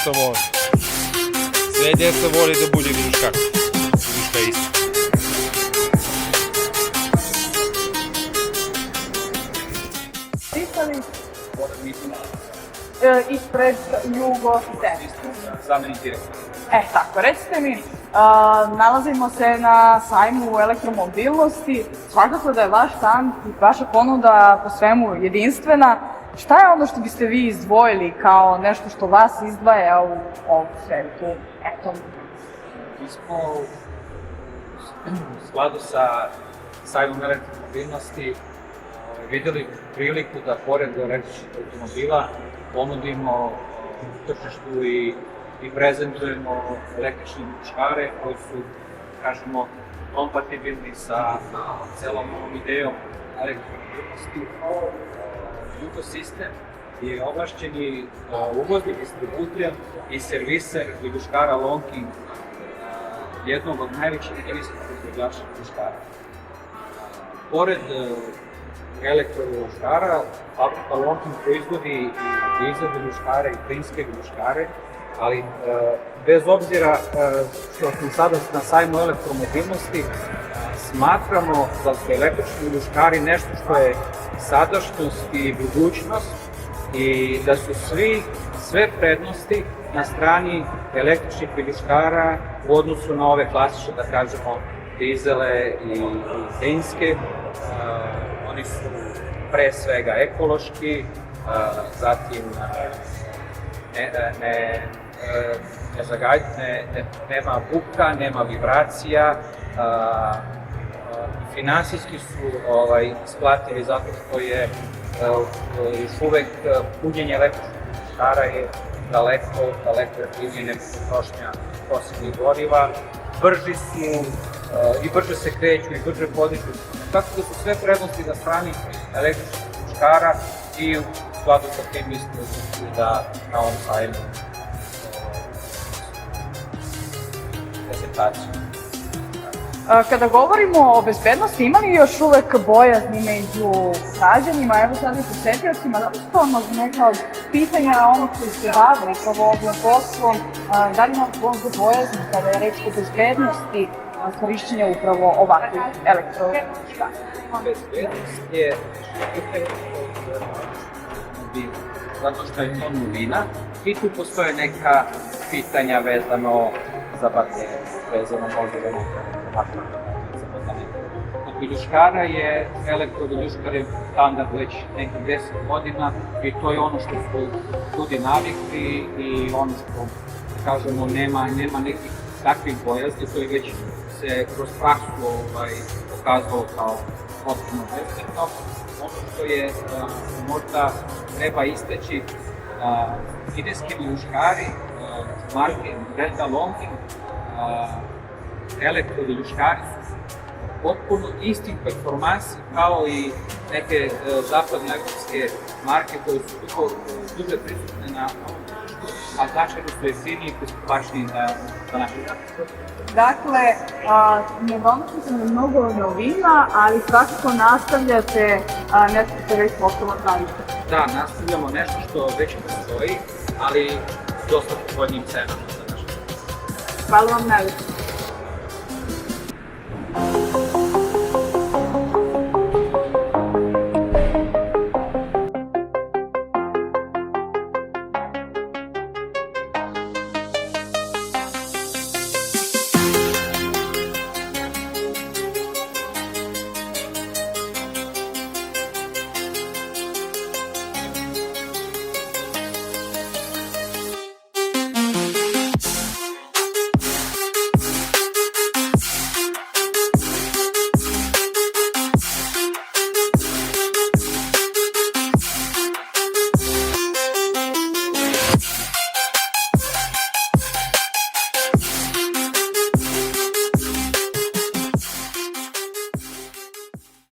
što može. Sve djeca voli da bude viljuškar. Viljuška je isto. Pitali ispred Jugo Zamenik direktor. tako, recite mi, nalazimo se na sajmu elektromobilnosti, svakako da je vaš stand i vaša ponuda po svemu jedinstvena. Šta je ono što biste vi izdvojili kao nešto što vas izdvaja u ovu svetu? Eto. Mi smo u skladu sa sajmom elektromobilnosti vidjeli priliku da pored električnih automobila ponudimo tržištu i prezentujemo električne viljuškare koji su, kažemo, kompatibilni sa celom ovom idejom elektromobilnosti. Jugo Sistem je ovlašćeni uvozni distributer i serviser viljuškara Lonking, jednog od najvećih indijskih proizvođača viljuškara. Pored elektroviljuškara, fabrika Lonking proizvodi i dizel viljuškare i plinske viljuškare, ali bez obzira što smo sada na sajmu elektromobilnosti, smatramo da su električni viljuškari nešto što je sadašnjost i budućnost i da su sve prednosti na strani električnih viljuškara u odnosu na ove klasične, da kažemo, dizele i plinske. Oni su pre svega ekološki, zatim nema buka, nema vibracija, finansijski su isplativi zato što je još uvek punjenje električnih viljuškara je daleko jeftinije nego potrošnja fosilnih goriva, brži su i brže se kreću i brže podižu, tako da su sve prednosti na strani električnih viljuškara i u skladu sa tim mislim da na ovom sajmu prezentaciju. Kada govorimo o bezbednosti, ima li još uvek bojazni među građanima, evo sad i posetiocima, da li su to neka od pitanja onog koji se bave upravo ovim poslom, da li ima bojazni kada je reč o bezbednosti korišćenja upravo ovakvih elektroviljuškara? Bezbednost je zato što je to novina i tu postoje neka pitanja vezano za baterije, vezano možda za Kod viljuškara je elektroviljuškar je standard već nekih 10 godina i to je ono što su ljudi navikli i ono što, kažemo, nema nekih takvih bojazni, to je već se kroz praksu pokazalo kao potpuno bezbedno. Ono što je možda treba istaći, kineski viljuškari marke brenda Lonking, elektroviljuškari su potpuno istih performansi kao i neke zapadne evropske marke koje su duže prisutne na ovom tržištu, a značajno su jeftiniji i pristupačniji za naše građane. Dakle, ne donosite mnogo novina, ali svakako nastavljate nešto što već postalo tradicija. Da, nastavljamo nešto što već postoji, ali dosta povoljnijim cenama za naše. Hvala vam najviše.